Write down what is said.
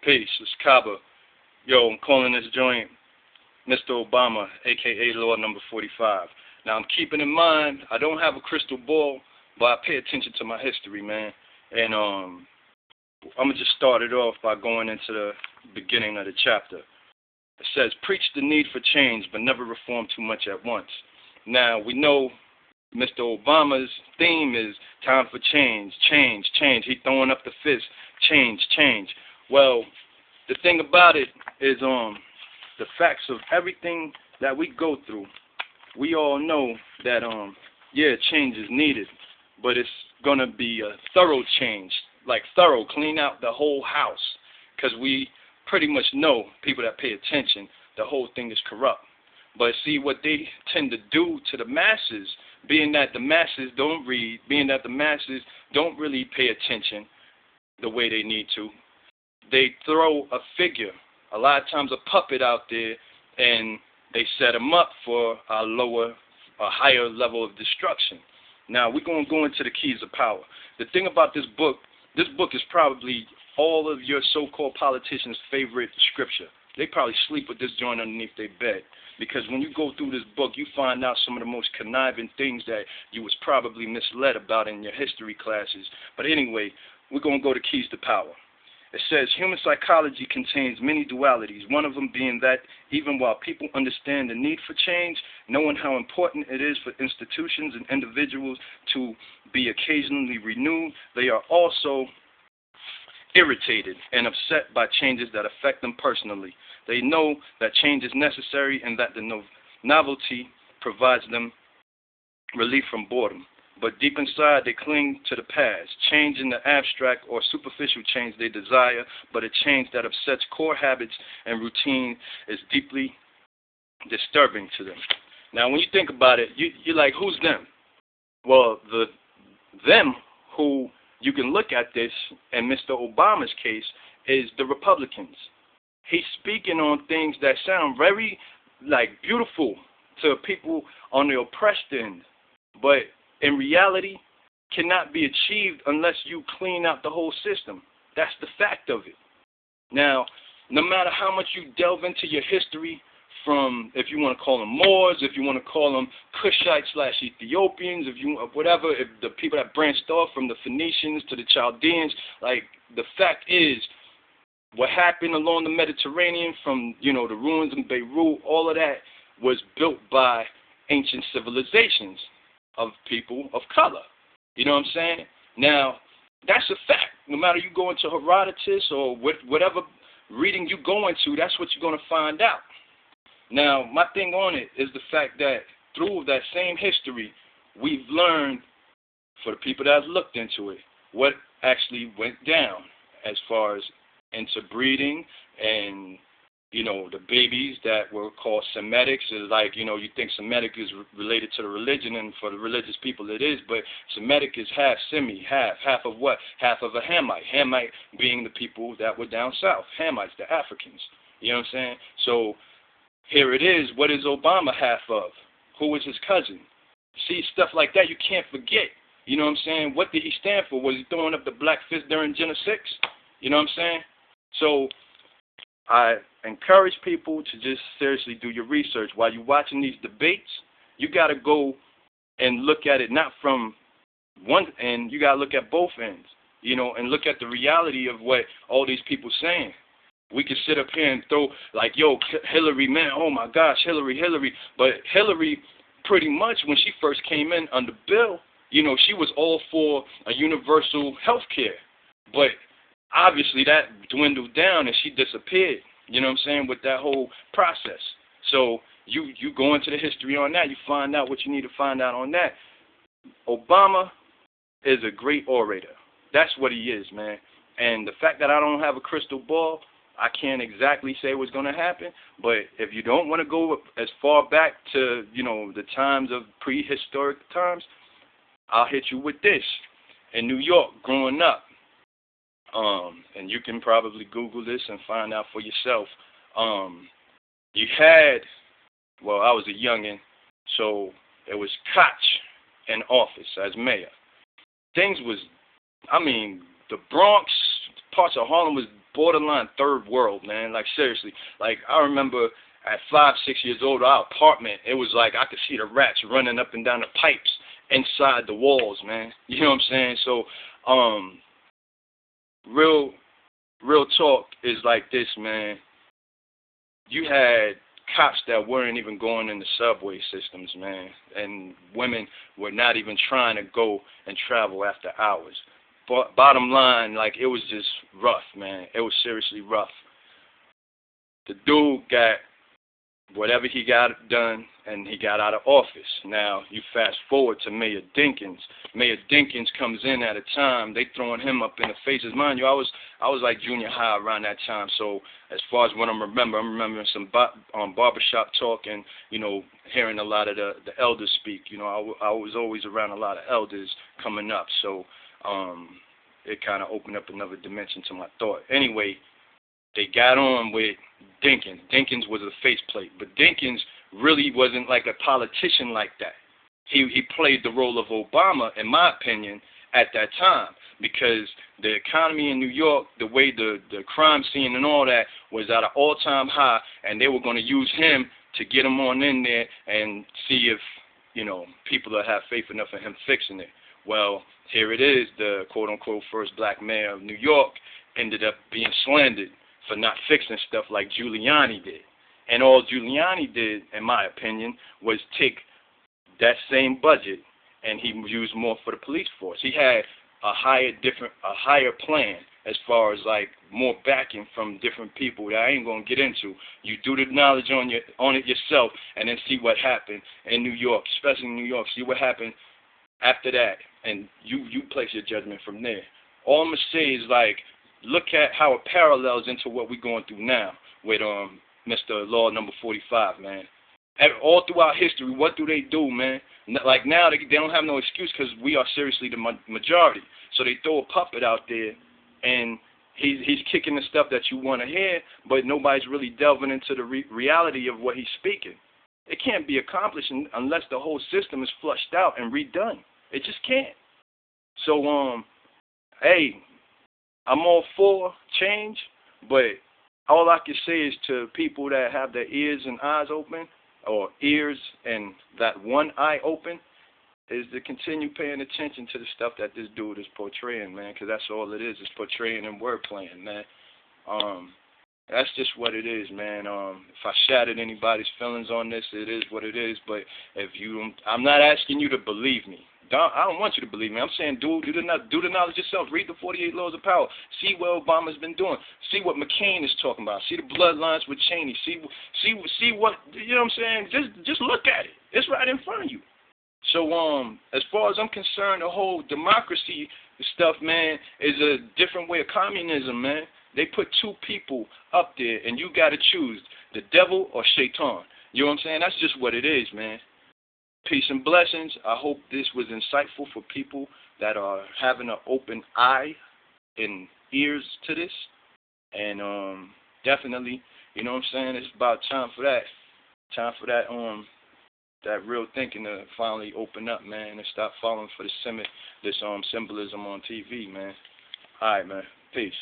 Peace, it's Kaba. Yo, I'm calling this joint Mr. Obama, aka Law Number 45. Now, I'm keeping in mind, I don't have a crystal ball, but I pay attention to my history, man. And I'm going to just start it off by going into the beginning of the chapter. It says, preach the need for change, but never reform too much at once. Now, we know Mr. Obama's theme is time for change, change, change. He's throwing up the fist, change, change. Well, the thing about it is the facts of everything that we go through. We all know that, yeah, change is needed, but it's going to be a thorough change, like thorough, clean out the whole house, because we pretty much know, people that pay attention, the whole thing is corrupt. But see, what they tend to do to the masses, being that the masses don't read, being that the masses don't really pay attention the way they need to, they throw a figure, a lot of times a puppet out there, and they set them up for a higher level of destruction. Now, we're going to go into the keys of power. The thing about this book is probably all of your so-called politicians' favorite scripture. They probably sleep with this joint underneath their bed, because when you go through this book, you find out some of the most conniving things that you was probably misled about in your history classes. But anyway, we're going to go to keys to power. It says, human psychology contains many dualities, one of them being that even while people understand the need for change, knowing how important it is for institutions and individuals to be occasionally renewed, they are also irritated and upset by changes that affect them personally. They know that change is necessary and that the novelty provides them relief from boredom. But deep inside, they cling to the past. Change in the abstract or superficial change they desire, but a change that upsets core habits and routine is deeply disturbing to them. Now, when you think about it, you're like, who's them? Well, them who you can look at this, in Mr. Obama's case, is the Republicans. He's speaking on things that sound very, beautiful to people on the oppressed end, but in reality, cannot be achieved unless you clean out the whole system. That's the fact of it. Now, no matter how much you delve into your history, from, if you want to call them Moors, if you want to call them Cushites/Ethiopians, if the people that branched off from the Phoenicians to the Chaldeans, the fact is, what happened along the Mediterranean from, the ruins in Beirut, all of that was built by ancient civilizations of people of color. You know what I'm saying? Now, that's a fact. No matter you go into Herodotus or whatever reading you go into, that's what you're going to find out. Now, my thing on it is the fact that through that same history, we've learned, for the people that have looked into it, what actually went down as far as interbreeding and, the babies that were called Semitics. Is you think Semitic is related to the religion, and for the religious people it is, but Semitic is half Semi, half of what? Half of a Hamite. Hamite being the people that were down south. Hamites, the Africans. You know what I'm saying? So here it is. What is Obama half of? Who is his cousin? See, stuff like that you can't forget. You know what I'm saying? What did he stand for? Was he throwing up the black fist during Gen 6? You know what I'm saying? So I encourage people to just seriously do your research. While you're watching these debates, you got to go and look at it not from one end, you got to look at both ends, and look at the reality of what all these people saying. We can sit up here and throw yo, Hillary, man, oh my gosh, Hillary. But Hillary, pretty much when she first came in under Bill, she was all for a universal health care. But obviously that dwindled down and she disappeared, you know what I'm saying, with that whole process. So you go into the history on that, you find out what you need to find out on that. Obama is a great orator. That's what he is, man. And the fact that I don't have a crystal ball, I can't exactly say what's going to happen, but if you don't want to go as far back to, the times of prehistoric times, I'll hit you with this. In New York, growing up, and you can probably Google this and find out for yourself, you had, I was a youngin', so it was Koch in office as mayor. Things was, the Bronx, parts of Harlem was borderline third world, man. Like seriously. Like I remember at 5, 6 years old, our apartment, it was like I could see the rats running up and down the pipes inside the walls, man. You know what I'm saying? So, real talk is like this, man. You had cops that weren't even going in the subway systems, man, and women were not even trying to go and travel after hours. But bottom line, like, it was just rough, man. It was seriously rough. The dude got whatever he got done, and he got out of office. Now, you fast forward to Mayor Dinkins. Mayor Dinkins comes in at a time, they throwing him up in the faces. Mind you, I was like junior high around that time, so as far as what I'm remembering some barbershop talk and, you know, hearing a lot of the elders speak. You know, I was always around a lot of elders coming up, so it kind of opened up another dimension to my thought. Anyway, they got on with Dinkins. Dinkins was a faceplate, but Dinkins really wasn't like a politician like that. He played the role of Obama, in my opinion, at that time, because the economy in New York, the way the crime scene and all that was at an all-time high, and they were going to use him to get him on in there and see if, you know, people will have faith enough in him fixing it. Well, here it is, the quote-unquote first black mayor of New York ended up being slandered for not fixing stuff like Giuliani did. And all Giuliani did, in my opinion, was take that same budget and he used more for the police force. He had a higher plan as far as like more backing from different people that I ain't gonna get into. You do the knowledge on it yourself and then see what happened in New York, especially in New York. See what happened after that, and you place your judgment from there. All I'm gonna say is, like, look at how it parallels into what we're going through now with Mr. Law Number 45, man. All throughout history, what do they do, man? Like now, they don't have no excuse because we are seriously the majority. So they throw a puppet out there, and he's kicking the stuff that you want to hear, but nobody's really delving into the reality of what he's speaking. It can't be accomplished unless the whole system is flushed out and redone. It just can't. So, hey, I'm all for change, but all I can say is to people that have their ears and eyes open, or ears and that one eye open, is to continue paying attention to the stuff that this dude is portraying, man, because that's all it is portraying and wordplaying, man. That's just what it is, man. If I shattered anybody's feelings on this, it is what it is, but if you don't, I'm not asking you to believe me. I don't want you to believe me. I'm saying do the knowledge yourself. Read the 48 Laws of Power. See what Obama's been doing. See what McCain is talking about. See the bloodlines with Cheney. See what, you know what I'm saying? Just look at it. It's right in front of you. So as far as I'm concerned, the whole democracy stuff, man, is a different way of communism, man. They put two people up there, and you got to choose the devil or Shaitan. You know what I'm saying? That's just what it is, man. Peace and blessings. I hope this was insightful for people that are having an open eye and ears to this. And definitely, you know what I'm saying, it's about time for that. Time for that that real thinking to finally open up, man, and stop falling for this symbolism on TV, man. All right, man. Peace.